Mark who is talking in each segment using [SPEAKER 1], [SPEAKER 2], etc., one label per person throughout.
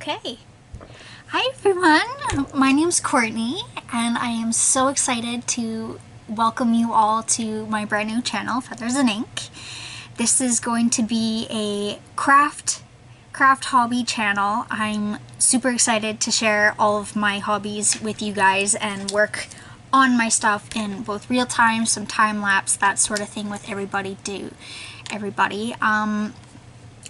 [SPEAKER 1] Okay. Hi everyone, my name's Courtney and I am so excited to welcome you all to my brand new channel, Feathers and Ink. This is going to be a craft hobby channel. I'm super excited to share all of my hobbies with you guys and work on my stuff in both real time, some time lapse, that sort of thing with everybody.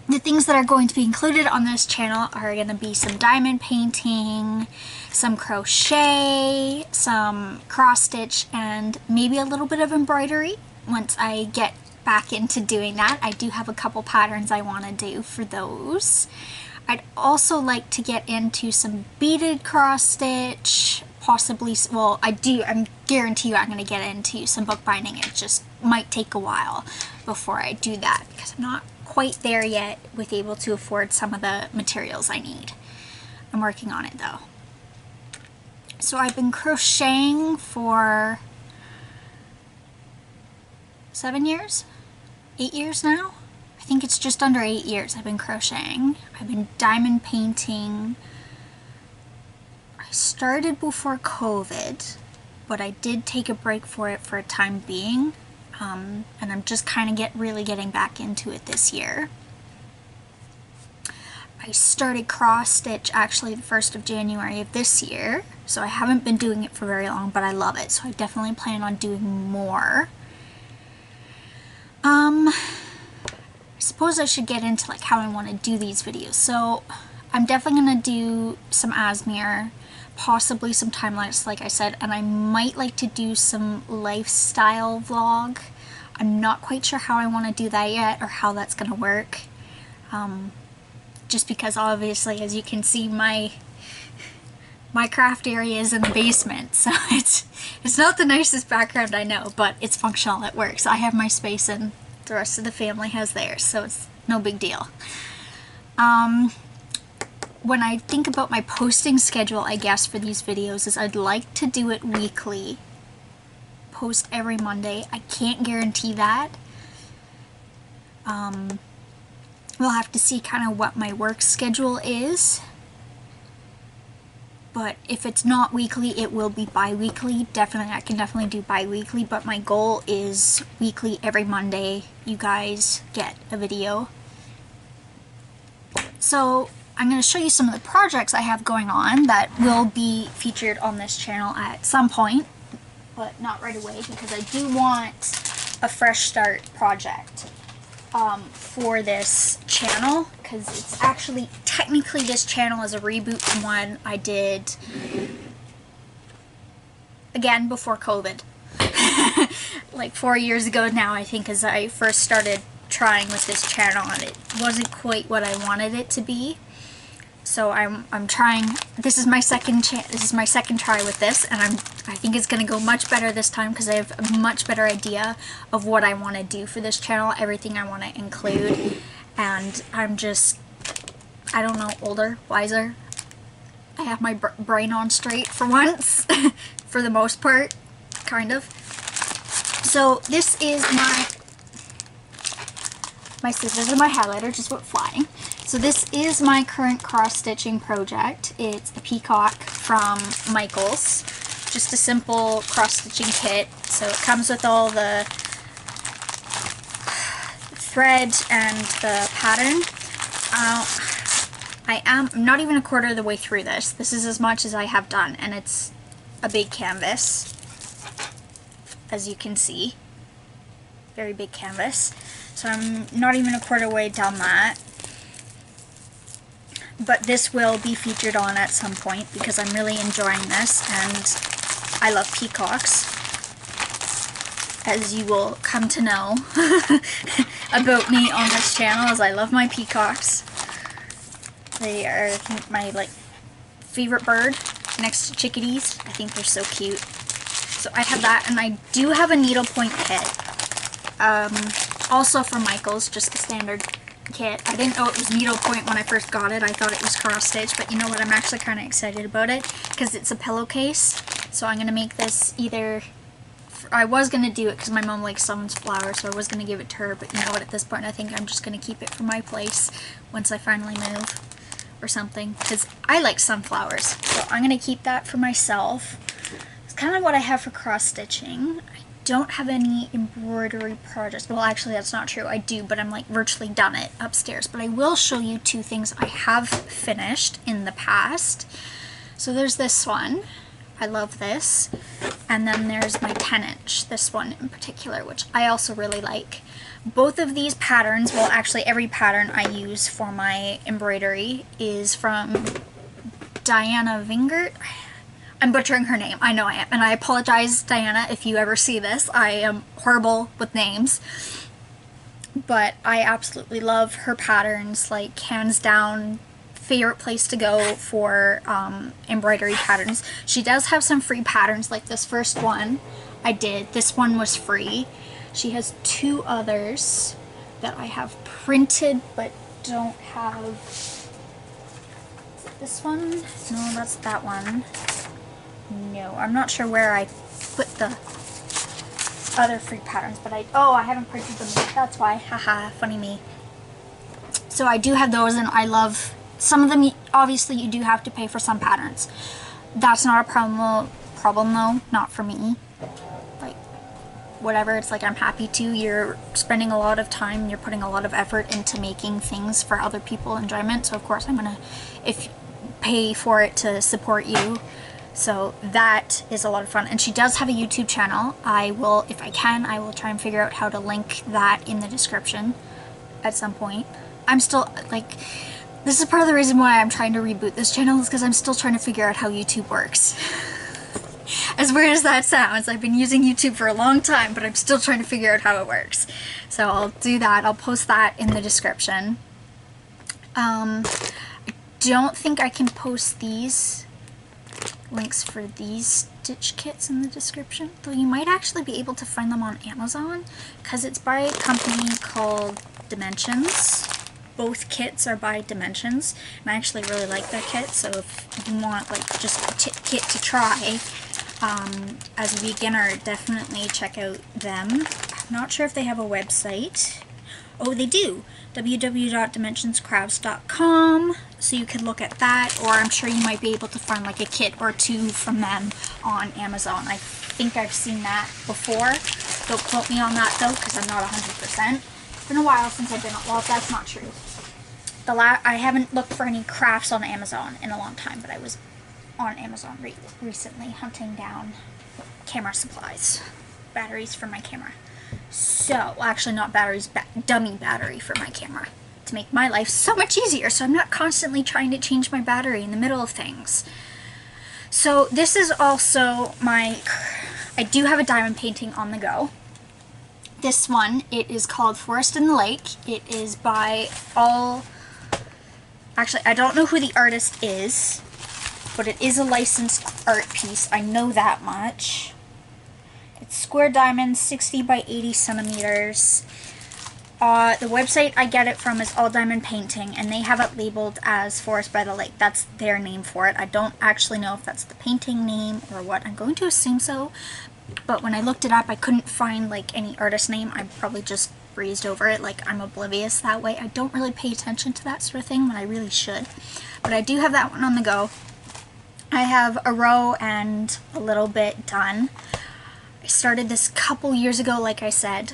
[SPEAKER 1] The things that are going to be included on this channel are going to be some diamond painting, some crochet, some cross stitch, and maybe a little bit of embroidery once I get back into doing that. I do have a couple patterns I want to do for those. I'd also like to get into some beaded cross stitch, possibly, well, I guarantee you I'm going to get into some bookbinding. It just might take a while before I do that because I'm not quite there yet with able to afford some of the materials I need. I'm working on it though. So I've been crocheting for 7 years? 8 years now? I think it's just under 8 years I've been crocheting. I've been diamond painting. I started before COVID, but I did take a break for it for a time being. And I'm just kind of really getting back into it this year. I started cross stitch actually the 1st of January of this year, so I haven't been doing it for very long, but I love it, so I definitely plan on doing more. I suppose I should get into like how I want to do these videos. So I'm definitely going to do some Asmere, possibly some time lapse like I said, and I might like to do some lifestyle vlog. I'm not quite sure how I want to do that yet or how that's going to work. Just because obviously, as you can see, my craft area is in the basement, so it's not the nicest background, I know, but it's functional, it works. I have my space and the rest of the family has theirs, so it's no big deal. When I think about my posting schedule, I guess, for these videos is I'd like to do it weekly. Post every Monday. I can't guarantee that. We'll have to see kind of what my work schedule is. But if it's not weekly, it will be bi-weekly. Definitely, I can definitely do bi-weekly, but my goal is weekly. Every Monday you guys get a video. So I'm going to show you some of the projects I have going on that will be featured on this channel at some point, but not right away because I do want a fresh start project for this channel, because it's actually, technically this channel is a reboot from one I did, again, before COVID. Like 4 years ago now, I think, as I first started trying with this channel, and it wasn't quite what I wanted it to be. So I'm trying. This is my second try with this, and I think it's gonna go much better this time because I have a much better idea of what I want to do for this channel, everything I want to include, and I'm just, I don't know, older, wiser. I have my brain on straight for once, for the most part, kind of. So this is my scissors and my highlighter just went flying. So this is my current cross-stitching project. It's a peacock from Michaels. Just a simple cross-stitching kit. So it comes with all the thread and the pattern. I'm not even a quarter of the way through this. This is as much as I have done, and it's a big canvas, as you can see. Very big canvas. So I'm not even a quarter way down that. But this will be featured on at some point because I'm really enjoying this and I love peacocks, as you will come to know about me on this channel, as I love my peacocks. They are, I think, my favorite bird next to chickadees. I think they're so cute. So I have that, and I do have a needlepoint kit. Also from Michaels, just a standard kit. I didn't know it was needlepoint when I first got it. I thought it was cross stitch, but you know what, I'm actually kind of excited about it because it's a pillowcase. So I'm going to make this either, I was going to do it because my mom likes someone's flower, so I was going to give it to her, but you know what, at this point I think I'm just going to keep it for my place once I finally move. or something, because I like sunflowers. So I'm going to keep that for myself. It's kind of what I have for cross stitching. I don't have any embroidery projects. Well, actually that's not true. I do, but I'm like virtually done it upstairs. But I will show you two things I have finished in the past. So there's this one. I love this. And then there's my 10-inch, this one in particular, which I also really like. Both of these patterns, well actually every pattern I use for my embroidery is from Diana Vingert. I'm butchering her name, I know I am, and I apologize, Diana, if you ever see this. I am horrible with names. But I absolutely love her patterns, like hands down favorite place to go for embroidery patterns. She does have some free patterns, like this first one I did. This one was free. She has two others that I have printed but don't have. Is it this one? No, that's that one. No, I'm not sure where I put the other free patterns, but I haven't printed them yet. That's why. Haha, funny me. So I do have those, and I love some of them. Obviously you do have to pay for some patterns. That's not a problem though, not for me. Like, whatever, it's like I'm happy to. You're spending a lot of time, you're putting a lot of effort into making things for other people's enjoyment, so of course I'm gonna pay for it to support you. So that is a lot of fun. And she does have a YouTube channel. I will, if I can, I will try and figure out how to link that in the description at some point. I'm still, like, this is part of the reason why I'm trying to reboot this channel, is because I'm still trying to figure out how YouTube works. As weird as that sounds, I've been using YouTube for a long time, but I'm still trying to figure out how it works. So I'll do that. I'll post that in the description. I don't think I can post these links for these stitch kits in the description, though you might actually be able to find them on Amazon, because it's by a company called Dimensions. Both kits are by Dimensions, and I actually really like their kit, so if you want like just a kit to try as a beginner, definitely check out them. I'm not sure if they have a website. Oh, they do! www.dimensionscrafts.com, so you can look at that, or I'm sure you might be able to find like a kit or two from them on Amazon. I think I've seen that before. Don't quote me on that though, because I'm not 100%. It's been a while since I've been on, well, that's not true. I haven't looked for any crafts on Amazon in a long time, but I was on Amazon recently hunting down camera supplies, batteries for my camera. So, actually not batteries, dummy battery for my camera, to make my life so much easier, so I'm not constantly trying to change my battery in the middle of things. So this is also my, I do have a diamond painting on the go. This one, it is called Forest in the Lake. It is by actually I don't know who the artist is, but it is a licensed art piece, I know that much. It's square diamonds, 60 by 80 centimeters. The website I get it from is All Diamond Painting, and they have it labeled as Forest by the Lake. That's their name for it. I don't actually know if that's the painting name or what. I'm going to assume so, but when I looked it up, I couldn't find like any artist name. I probably just breezed over it, like I'm oblivious that way. I don't really pay attention to that sort of thing when I really should. But I do have that one on the go. I have a row and a little bit done. I started this a couple years ago, like I said.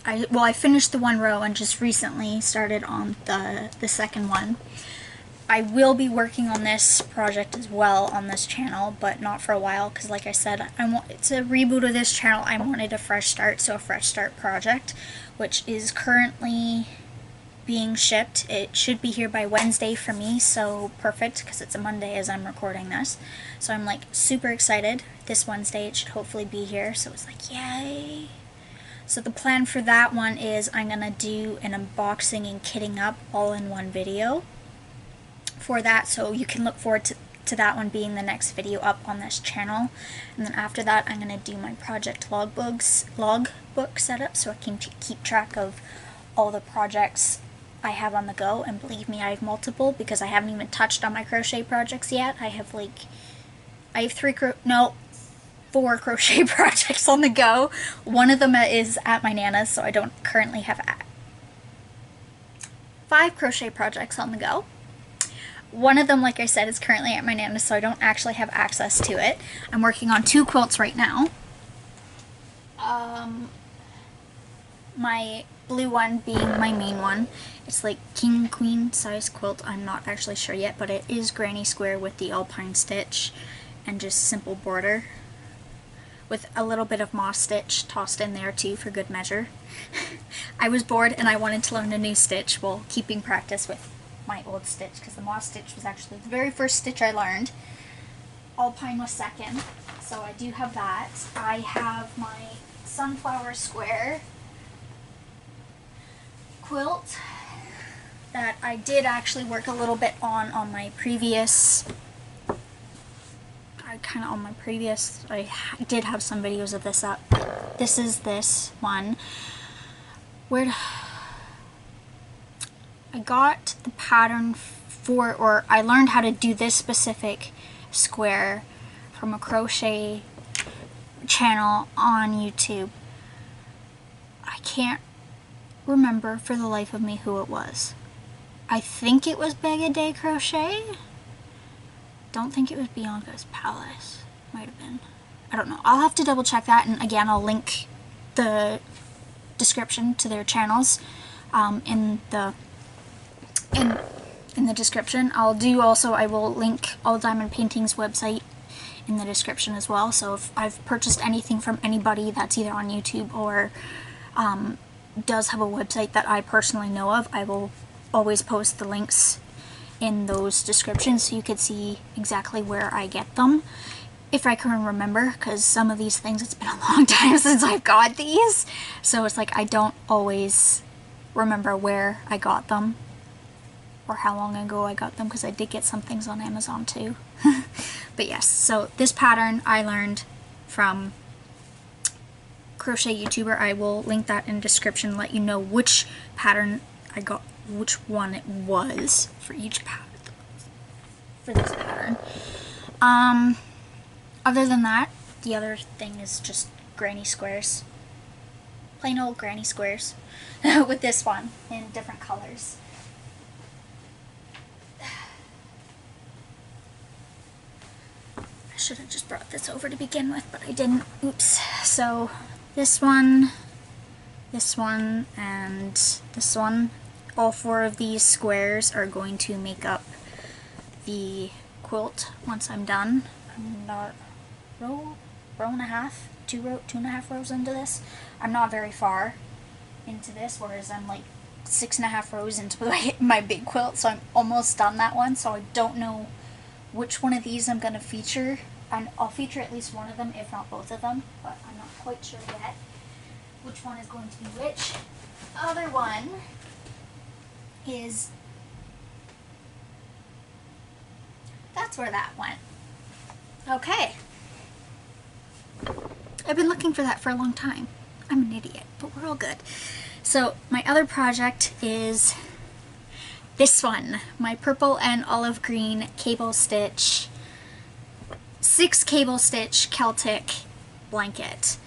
[SPEAKER 1] I finished the one row and just recently started on the second one. I will be working on this project as well on this channel, but not for a while, because like I said, it's a reboot of this channel. I wanted a fresh start, so a fresh start project, which is currently being shipped. It should be here by Wednesday for me, so perfect, because it's a Monday as I'm recording this. So I'm like super excited. This Wednesday it should hopefully be here, so it's like yay. So the plan for that one is I'm gonna do an unboxing and kitting up all in one video for that, so you can look forward to that one being the next video up on this channel. And then after that I'm gonna do my project logbook setup, so I can keep track of all the projects I have on the go. And believe me, I have multiple, because I haven't even touched on my crochet projects yet. I have 4 crochet projects on the go. One of them is at my Nana's, so I don't currently have 5 crochet projects on the go. one of them, like I said, is currently at my nana's, so I don't actually have access to it. I'm working on 2 quilts right now. My blue one being my main one. It's like king queen size quilt. I'm not actually sure yet, but it is granny square with the alpine stitch and just simple border with a little bit of moss stitch tossed in there too for good measure. I was bored and I wanted to learn a new stitch while keeping practice with my old stitch, because the moss stitch was actually the very first stitch I learned. Alpine was second, so I do have that. I have my sunflower square quilt that I did actually work a little bit on my previous, I did have some videos of this up. This is this one where I got the pattern for, or I learned how to do this specific square from a crochet channel on YouTube. I can't remember for the life of me who it was. I think it was Bag a Day Crochet. Don't think it was Bianca's Palace. Might have been. I don't know. I'll have to double check that, and again I'll link the description to their channels in the description. I will link All Diamond Painting's website in the description as well. So if I've purchased anything from anybody that's either on YouTube or does have a website that I personally know of, I will always post the links in those descriptions so you could see exactly where I get them, if I can remember, because some of these things, it's been a long time since I've got these, so it's like I don't always remember where I got them or how long ago I got them, because I did get some things on Amazon too. But yes, so this pattern I learned from crochet YouTuber. I will link that in the description, let you know which pattern I got, which one it was for each pattern, for this pattern. Other than that, the other thing is just granny squares, plain old granny squares with this one in different colors. I should have just brought this over to begin with, but I didn't. Oops. So this one, and this one, all 4 of these squares are going to make up the quilt once I'm done. I'm not row and a half, 2.5 rows into this. I'm not very far into this, whereas I'm like 6.5 rows into my big quilt, so I'm almost done that one. So I don't know which one of these I'm going to feature, and I'll feature at least one of them, if not both of them, but I'm not quite sure yet which one is going to be which. The other one is, that's where that went. Okay. I've been looking for that for a long time. I'm an idiot, but we're all good. So my other project is this one, my purple and olive green cable stitch, 6 cable stitch Celtic blanket.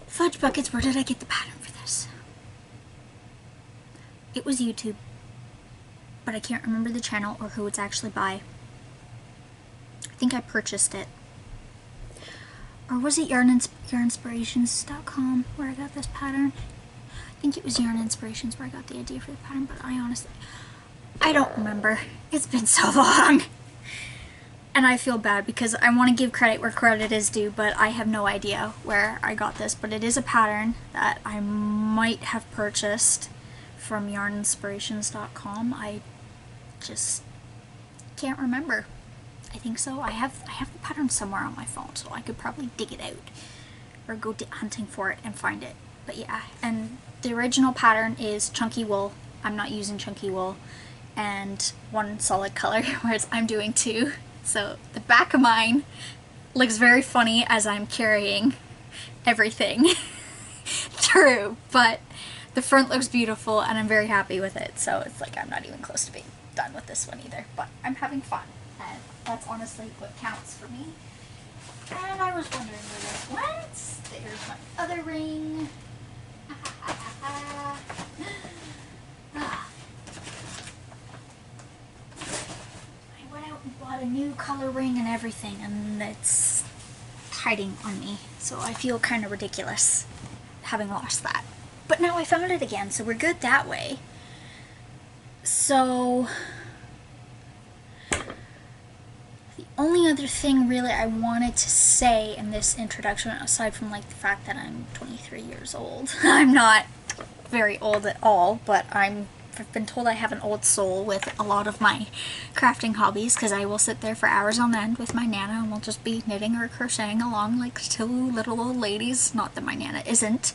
[SPEAKER 1] Fudge buckets, where did I get the pattern for this? It was YouTube, but I can't remember the channel or who it's actually by. I think I purchased it. Or was it yarninspirations.com where I got this pattern? I think it was Yarn Inspirations where I got the idea for the pattern, but I don't remember. It's been so long. And I feel bad because I want to give credit where credit is due, but I have no idea where I got this. But it is a pattern that I might have purchased from yarninspirations.com. I just can't remember. I think so. I have the pattern somewhere on my phone, so I could probably dig it out or go hunting for it and find it. But yeah, and the original pattern is chunky wool. I'm not using chunky wool, and 1 solid color, whereas I'm doing 2. So the back of mine looks very funny as I'm carrying everything through, but the front looks beautiful and I'm very happy with it. So it's like I'm not even close to being done with this one either, but I'm having fun. And that's honestly what counts for me. And I was wondering where this went. There's my other ring. got a new color ring and everything, and it's hiding on me, so I feel kind of ridiculous having lost that. But now I found it again, so we're good that way. So the only other thing really I wanted to say in this introduction, aside from like the fact that I'm 23 years old, I'm not very old at all, but I've been told I have an old soul with a lot of my crafting hobbies, because I will sit there for hours on end with my Nana and we'll just be knitting or crocheting along like two little old ladies. Not that my Nana isn't,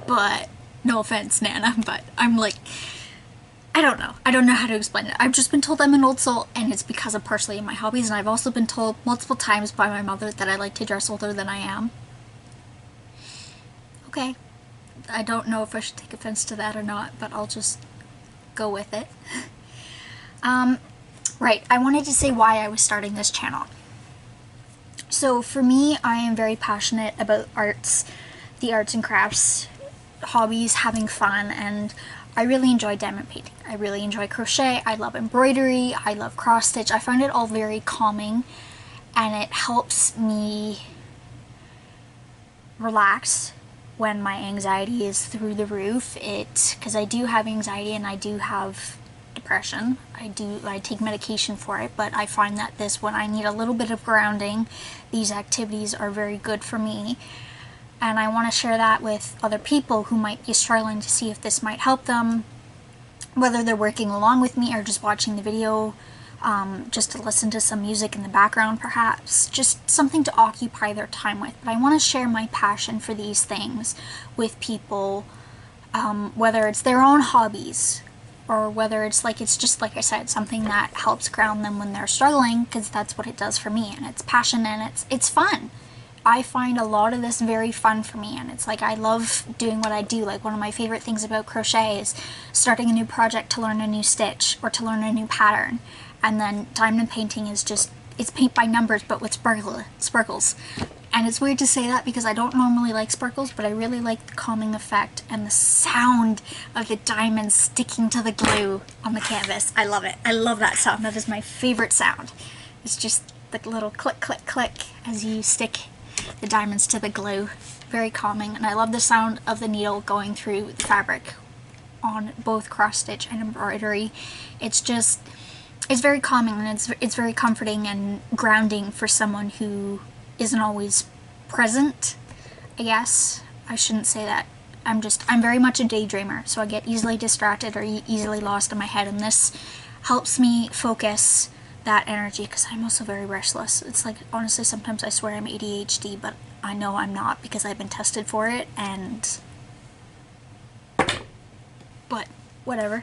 [SPEAKER 1] but no offense, Nana, but I'm like, I don't know how to explain it. I've just been told I'm an old soul, and it's because of partially my hobbies, and I've also been told multiple times by my mother that I like to dress older than I am. Okay, I don't know if I should take offense to that or not, but I'll just go with it. Right, I wanted to say why I was starting this channel. So for me, I am very passionate about arts, the arts and crafts, hobbies, having fun, and I really enjoy diamond painting. I really enjoy crochet. I love embroidery. I love cross stitch. I find it all very calming, and it helps me relax when my anxiety is through the roof. Because I do have anxiety and I do have depression. I take medication for it, but I find that when I need a little bit of grounding, these activities are very good for me. And I want to share that with other people who might be struggling, to see if this might help them, whether they're working along with me or just watching the video, just to listen to some music in the background perhaps, just something to occupy their time with. But I want to share my passion for these things with people, whether it's their own hobbies, or whether it's just like I said, something that helps ground them when they're struggling, because that's what it does for me, and it's passion and it's fun. I find a lot of this very fun for me, and it's like I love doing what I do. Like, one of my favorite things about crochet is starting a new project to learn a new stitch or to learn a new pattern. And then diamond painting is it's paint by numbers but with sparkles. And it's weird to say that because I don't normally like sparkles, but I really like the calming effect and the sound of the diamonds sticking to the glue on the canvas. I love it. I love that sound. That is my favorite sound. It's just the little click, click, click as you stick the diamonds to the glue. Very calming, and I love the sound of the needle going through the fabric on both cross stitch and embroidery. It's very calming, and it's very comforting and grounding for someone who isn't always present, I guess. I shouldn't say that. I'm very much a daydreamer, so I get easily distracted or easily lost in my head, and this helps me focus that energy, because I'm also very restless. It's like, honestly, sometimes I swear I'm ADHD, but I know I'm not because I've been tested for it, but whatever.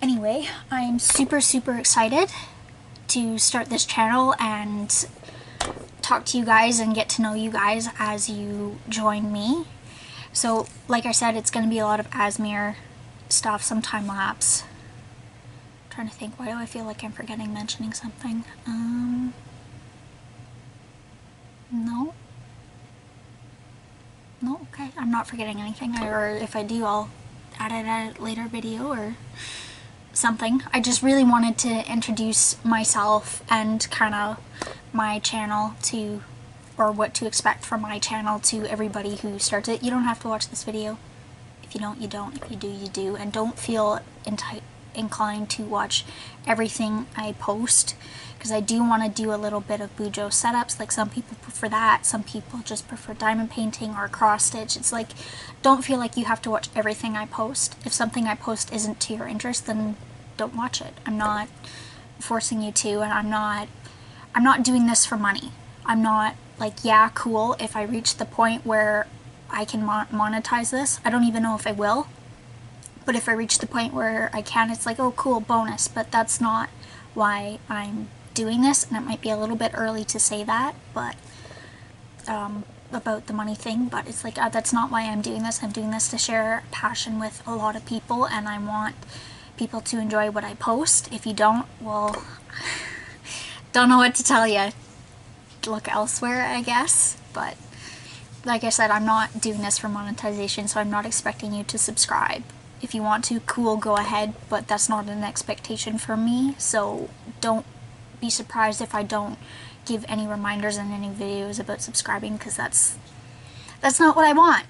[SPEAKER 1] Anyway, I'm super excited to start this channel and talk to you guys and get to know you guys as you join me. So, like I said, it's going to be a lot of Asmere stuff, some time lapse. Trying to think, why do I feel like I'm forgetting mentioning something? No, okay, I'm not forgetting anything, or if I do, I'll add it at a later video or something. I just really wanted to introduce myself and kind of my channel to, or what to expect from my channel, to everybody who starts it. You don't have to watch this video. If you don't, you don't. If you do, you do. And don't feel inclined to watch everything I post, because I do want to do a little bit of bujo setups. Like, some people prefer that, some people just prefer diamond painting or cross stitch. It's like, don't feel like you have to watch everything I post. If something I post isn't to your interest, then don't watch it. I'm not forcing you to, and I'm not doing this for money. I'm not like, yeah, cool, if I reach the point where I can monetize this. I don't even know if I will. But if I reach the point where I can, it's like, oh, cool, bonus. But that's not why I'm doing this, and it might be a little bit early to say that, but about the money thing, but it's like, that's not why I'm doing this. I'm doing this to share passion with a lot of people, and I want people to enjoy what I post. If you don't, well, don't know what to tell you. Look elsewhere, I guess. But like I said, I'm not doing this for monetization, so I'm not expecting you to subscribe. If you want to, cool, go ahead, but that's not an expectation from me, so don't be surprised if I don't give any reminders in any videos about subscribing, because that's not what I want.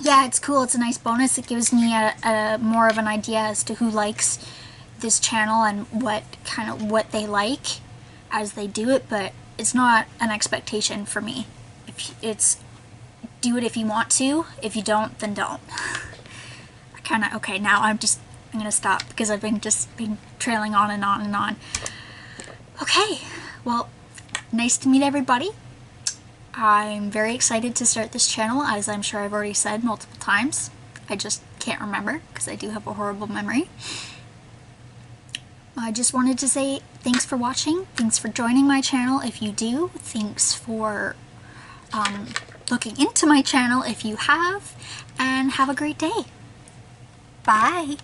[SPEAKER 1] Yeah, it's cool. It's a nice bonus. It gives me a more of an idea as to who likes this channel and what they like as they do it, but it's not an expectation for me. It's do it if you want to. If you don't, then don't. Okay, now I'm gonna stop because I've been trailing on and on and on. Okay, well, nice to meet everybody. I'm very excited to start this channel, as I'm sure I've already said multiple times. I just can't remember because I do have a horrible memory. I just wanted to say thanks for watching. Thanks for joining my channel if you do. Thanks for looking into my channel if you have. And have a great day. Bye.